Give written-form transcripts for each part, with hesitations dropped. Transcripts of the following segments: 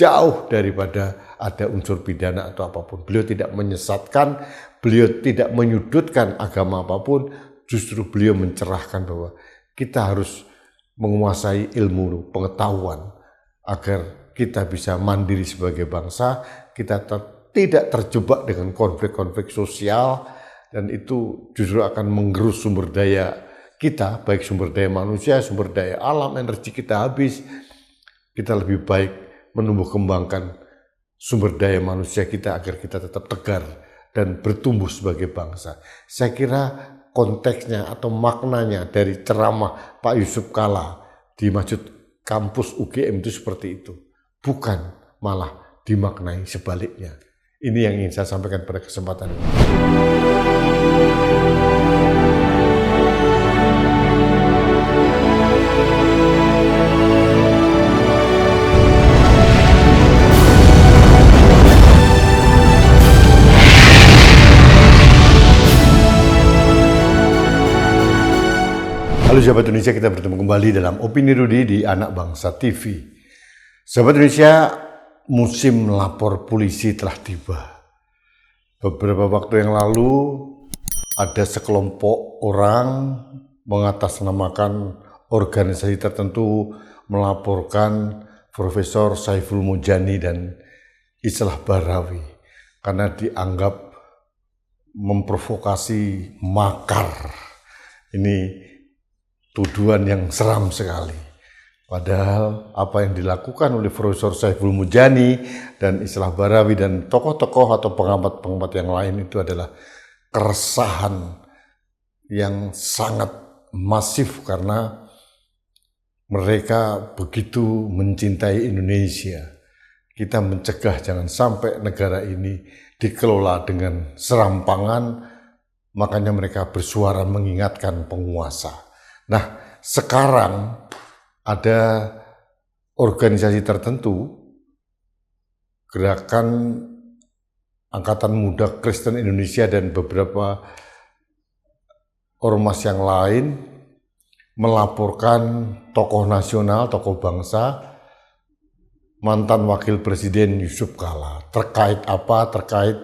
jauh daripada ada unsur pidana atau apapun. Beliau tidak menyesatkan, beliau tidak menyudutkan agama apapun, justru beliau mencerahkan bahwa kita harus menguasai ilmu pengetahuan agar kita bisa mandiri sebagai bangsa, kita tidak terjebak dengan konflik-konflik sosial, dan itu justru akan menggerus sumber daya kita, baik sumber daya manusia, sumber daya alam, energi kita habis. Kita lebih baik menumbuh kembangkan sumber daya manusia kita agar kita tetap tegar dan bertumbuh sebagai bangsa. Saya kira konteksnya atau maknanya dari ceramah Pak Yusuf Kalla di Masjid Kampus UGM itu seperti itu. Bukan malah dimaknai sebaliknya. Ini yang ingin saya sampaikan pada kesempatan ini. Halo sahabat Indonesia, kita bertemu kembali dalam Opini Rudy di Anak Bangsa TV. Sahabat Indonesia, musim lapor polisi telah tiba. Beberapa waktu yang lalu ada sekelompok orang mengatasnamakan organisasi tertentu melaporkan Profesor Saiful Mujani dan Islah Bahrawi karena dianggap memprovokasi makar. Ini tuduhan yang seram sekali. Padahal apa yang dilakukan oleh Profesor Saiful Mujani dan Islah Bahrawi dan tokoh-tokoh atau pengamat-pengamat yang lain itu adalah keresahan yang sangat masif karena mereka begitu mencintai Indonesia. Kita mencegah jangan sampai negara ini dikelola dengan serampangan, makanya mereka bersuara mengingatkan penguasa. Nah, sekarang ada organisasi tertentu, Gerakan Angkatan Muda Kristen Indonesia dan beberapa ormas yang lain melaporkan tokoh nasional, tokoh bangsa, mantan Wakil Presiden Yusuf Kalla. Terkait apa? Terkait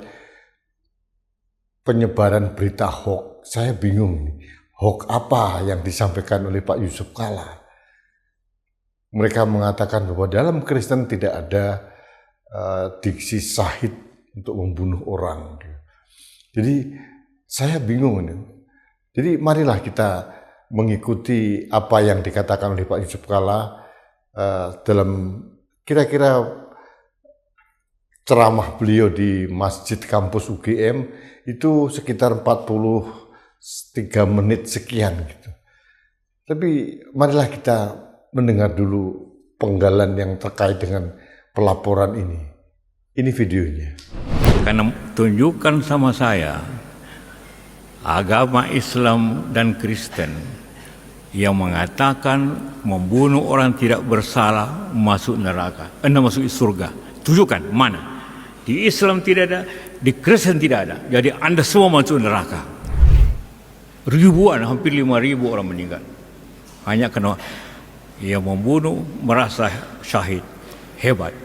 penyebaran berita hoax. Saya bingung nih. Hoax apa yang disampaikan oleh Pak Yusuf Kalla? Mereka mengatakan bahwa dalam Kristen tidak ada diksi syahid untuk membunuh orang. Jadi saya bingung ini. Jadi marilah kita mengikuti apa yang dikatakan oleh Pak Yusuf Kalla dalam kira-kira ceramah beliau di Masjid Kampus UGM itu sekitar 43 menit sekian gitu. Tapi marilah kita mendengar dulu penggalan yang terkait dengan pelaporan ini. Ini videonya. Karena tunjukkan sama saya agama Islam dan Kristen yang mengatakan membunuh orang tidak bersalah masuk neraka, masuk surga. Tunjukkan mana? Di Islam tidak ada, di Kristen tidak ada. Jadi Anda semua masuk neraka. Ribuan, hampir 5.000 orang meninggal. Hanya karena ia membunuh merasa syahid. Hebat.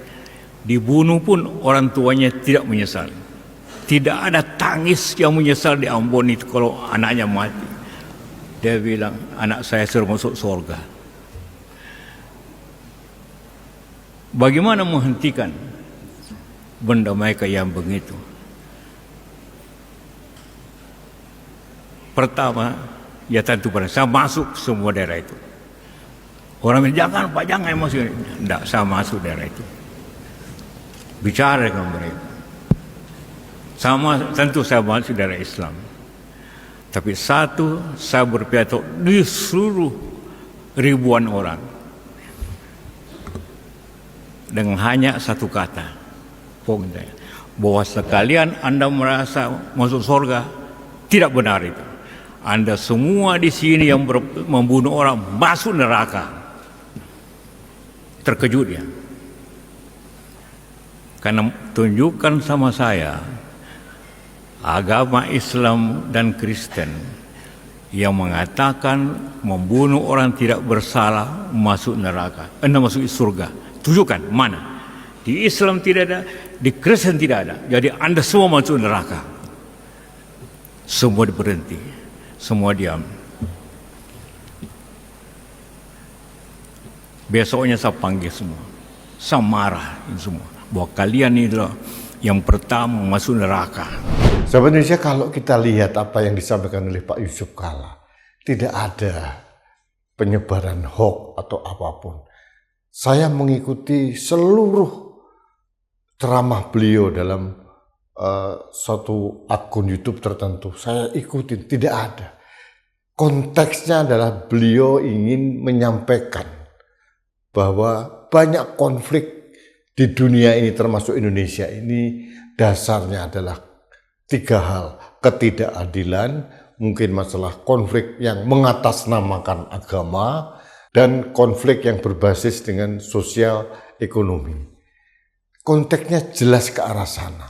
Dibunuh pun orang tuanya tidak menyesal. Tidak ada tangis yang menyesal di Ambon itu kalau anaknya mati. Dia bilang, anak saya sudah masuk surga. Bagaimana menghentikan benda mereka yang begitu? Pertama, ya tentu pada saya masuk semua daerah itu. Orang bilang, jangan Pak, jangan masuk. Tidak, saya masuk daerah itu. Bicara dengan mereka. Sama, tentu saya masuk daerah Islam. Tapi satu, saya berpidato di seluruh ribuan orang. Dengan hanya satu kata. Bahwa sekalian Anda merasa masuk surga, tidak benar itu. Anda semua di sini yang membunuh orang masuk neraka. Terkejut ya. Karena tunjukkan sama saya agama Islam dan Kristen yang mengatakan membunuh orang tidak bersalah masuk neraka, masuk surga. Tunjukkan mana? Di Islam tidak ada, di Kristen tidak ada. Jadi Anda semua masuk neraka. Semua berhenti, semua diam. Besoknya saya panggil semua, saya marah ini semua, bahwa kalian ini adalah yang pertama masuk neraka. Sahabat Indonesia, kalau kita lihat apa yang disampaikan oleh Pak Yusuf Kalla, tidak ada penyebaran hoax atau apapun. Saya mengikuti seluruh ceramah beliau dalam suatu akun YouTube tertentu. Saya ikutin, tidak ada. Konteksnya adalah beliau ingin menyampaikan bahwa banyak konflik di dunia ini termasuk Indonesia ini dasarnya adalah 3 hal. Ketidakadilan, mungkin masalah konflik yang mengatasnamakan agama, dan konflik yang berbasis dengan sosial ekonomi. Konteksnya jelas ke arah sana.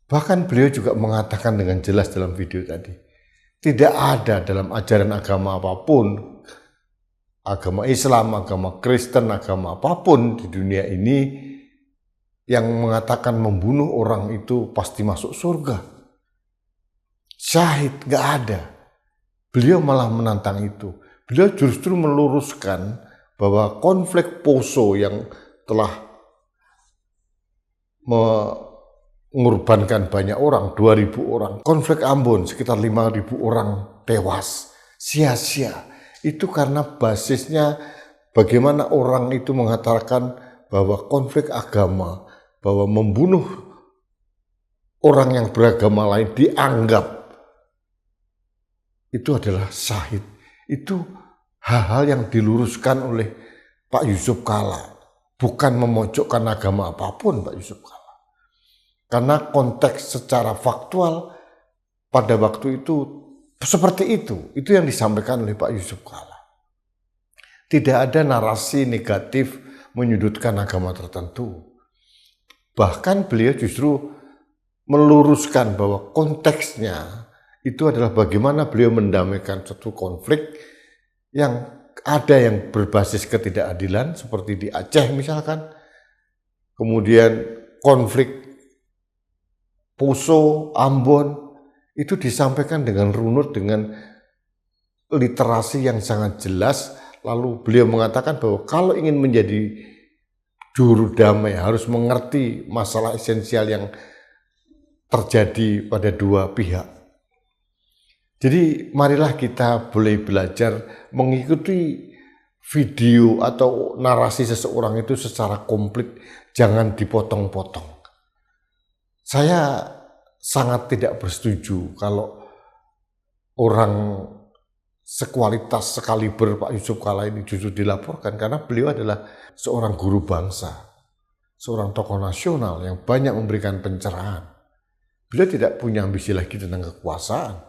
Bahkan beliau juga mengatakan dengan jelas dalam video tadi, tidak ada dalam ajaran agama apapun, agama Islam, agama Kristen, agama apapun di dunia ini yang mengatakan membunuh orang itu pasti masuk surga. Syahid, gak ada. Beliau malah menantang itu. Beliau justru meluruskan bahwa konflik Poso yang telah mengorbankan banyak orang, 2.000 orang. Konflik Ambon sekitar 5.000 orang tewas, sia-sia. Itu karena basisnya bagaimana orang itu mengatakan bahwa konflik agama, bahwa membunuh orang yang beragama lain dianggap itu adalah syahid. Itu hal-hal yang diluruskan oleh Pak Yusuf Kalla. Bukan memojokkan agama apapun Pak Yusuf Kalla. Karena konteks secara faktual pada waktu itu seperti itu. Itu yang disampaikan oleh Pak Yusuf Kalla. Tidak ada narasi negatif menyudutkan agama tertentu. Bahkan beliau justru meluruskan bahwa konteksnya itu adalah bagaimana beliau mendamaikan suatu konflik yang ada yang berbasis ketidakadilan seperti di Aceh misalkan, kemudian konflik Poso, Ambon, itu disampaikan dengan runut, dengan literasi yang sangat jelas. Lalu beliau mengatakan bahwa kalau ingin menjadi juru damai harus mengerti masalah esensial yang terjadi pada dua pihak. Jadi marilah kita boleh belajar mengikuti video atau narasi seseorang itu secara komplit, jangan dipotong-potong. Saya sangat tidak bersetuju kalau orang sekualitas, sekaliber Pak Yusuf Kalla ini justru dilaporkan, karena beliau adalah seorang guru bangsa, seorang tokoh nasional yang banyak memberikan pencerahan. Beliau tidak punya ambisi lagi tentang kekuasaan.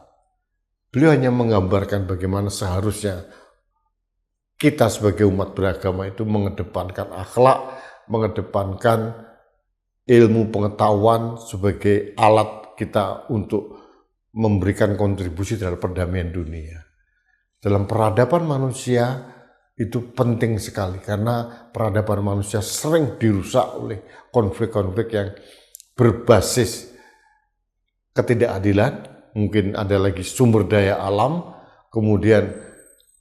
Beliau hanya menggambarkan bagaimana seharusnya kita sebagai umat beragama itu mengedepankan akhlak, mengedepankan ilmu pengetahuan sebagai alat kita untuk memberikan kontribusi terhadap perdamaian dunia. Dalam peradaban manusia itu penting sekali, karena peradaban manusia sering dirusak oleh konflik-konflik yang berbasis ketidakadilan, mungkin ada lagi sumber daya alam, kemudian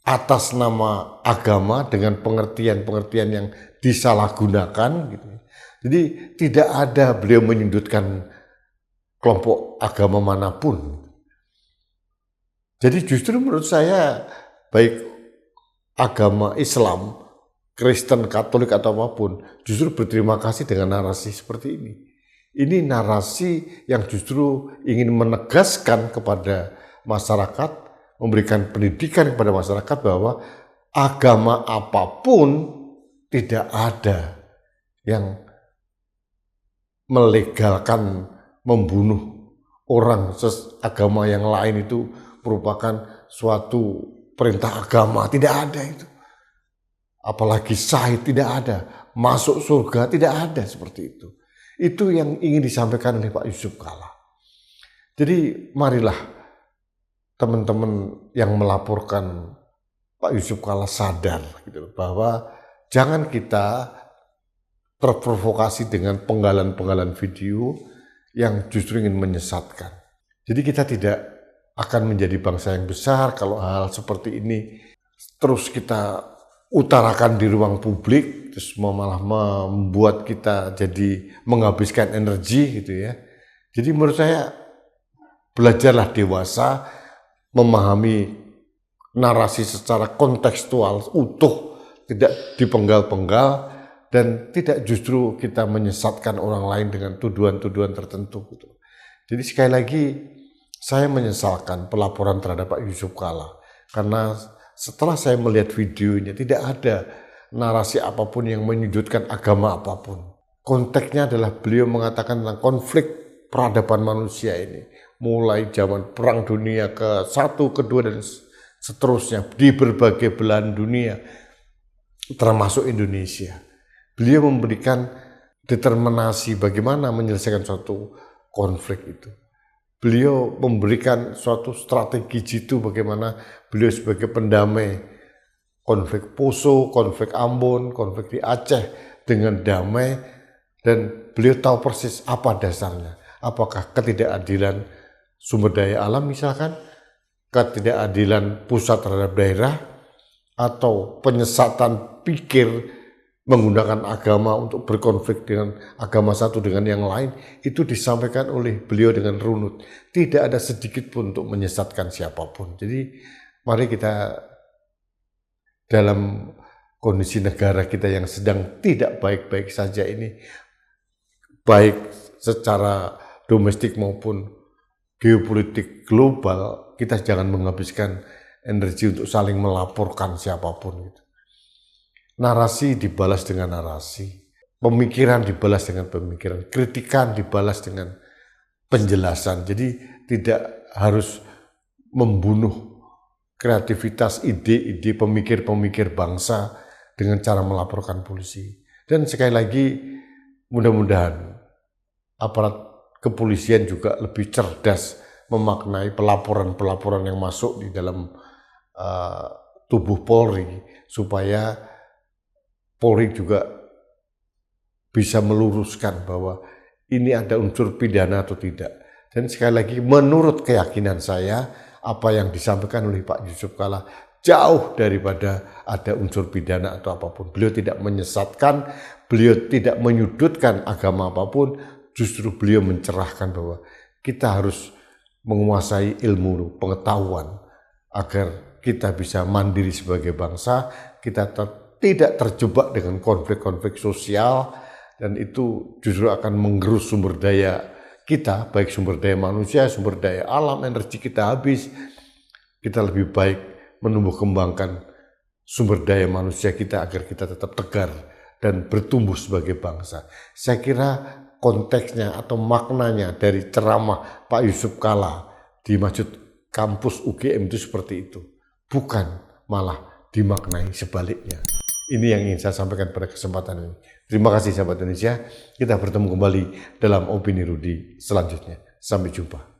atas nama agama dengan pengertian-pengertian yang disalahgunakan gitu. Jadi tidak ada beliau menyudutkan kelompok agama manapun. Jadi justru menurut saya baik agama Islam, Kristen, Katolik atau apapun justru berterima kasih dengan narasi seperti ini. Ini narasi yang justru ingin menegaskan kepada masyarakat, memberikan pendidikan kepada masyarakat bahwa agama apapun tidak ada yang melegalkan membunuh orang agama yang lain itu merupakan suatu perintah agama. Tidak ada itu. Apalagi syahid, tidak ada. Masuk surga, tidak ada seperti itu. Itu yang ingin disampaikan oleh Pak Yusuf Kalla. Jadi marilah teman-teman yang melaporkan Pak Yusuf Kalla sadar gitu, bahwa jangan kita terprovokasi dengan penggalan-penggalan video yang justru ingin menyesatkan. Jadi kita tidak akan menjadi bangsa yang besar kalau hal seperti ini terus kita utarakan di ruang publik, terus malah membuat kita jadi menghabiskan energi gitu ya. Jadi menurut saya belajarlah dewasa, memahami narasi secara kontekstual, utuh, tidak dipenggal-penggal, dan tidak justru kita menyesatkan orang lain dengan tuduhan-tuduhan tertentu. Gitu. Jadi sekali lagi saya menyesalkan pelaporan terhadap Pak Yusuf Kalla, karena setelah saya melihat videonya tidak ada narasi apapun yang menyudutkan agama apapun. Konteksnya adalah beliau mengatakan tentang konflik peradaban manusia ini, mulai zaman Perang Dunia ke-1, ke-2, dan seterusnya di berbagai belahan dunia, termasuk Indonesia. Beliau memberikan determinasi bagaimana menyelesaikan suatu konflik itu. Beliau memberikan suatu strategi jitu bagaimana beliau sebagai pendamai konflik Poso, konflik Ambon, konflik di Aceh dengan damai, dan beliau tahu persis apa dasarnya. Apakah ketidakadilan sumber daya alam misalkan, ketidakadilan pusat terhadap daerah, atau penyesatan pikir menggunakan agama untuk berkonflik dengan agama satu dengan yang lain, itu disampaikan oleh beliau dengan runut. Tidak ada sedikit pun untuk menyesatkan siapapun. Jadi mari kita dalam kondisi negara kita yang sedang tidak baik-baik saja ini, baik secara domestik maupun geopolitik global, kita jangan menghabiskan energi untuk saling melaporkan siapapun. Narasi dibalas dengan narasi, pemikiran dibalas dengan pemikiran, kritikan dibalas dengan penjelasan. Jadi tidak harus membunuh kreativitas, ide-ide pemikir-pemikir bangsa dengan cara melaporkan polisi. Dan sekali lagi, mudah-mudahan aparat kepolisian juga lebih cerdas memaknai pelaporan-pelaporan yang masuk di dalam tubuh Polri, supaya Polri juga bisa meluruskan bahwa ini ada unsur pidana atau tidak. Dan sekali lagi, menurut keyakinan saya, apa yang disampaikan oleh Pak Yusuf Kalla jauh daripada ada unsur pidana atau apapun. Beliau tidak menyesatkan, beliau tidak menyudutkan agama apapun, justru beliau mencerahkan bahwa kita harus menguasai ilmu pengetahuan agar kita bisa mandiri sebagai bangsa, kita tidak terjebak dengan konflik-konflik sosial, dan itu justru akan menggerus sumber daya kita, baik sumber daya manusia, sumber daya alam, energi kita habis. Kita lebih baik menumbuh kembangkan sumber daya manusia kita agar kita tetap tegar dan bertumbuh sebagai bangsa. Saya kira konteksnya atau maknanya dari ceramah Pak Yusuf Kalla di Masjid Kampus UGM itu seperti itu, bukan malah dimaknai sebaliknya. Ini yang ingin saya sampaikan pada kesempatan ini. Terima kasih sahabat Indonesia. Kita bertemu kembali dalam Opini Rudi selanjutnya. Sampai jumpa.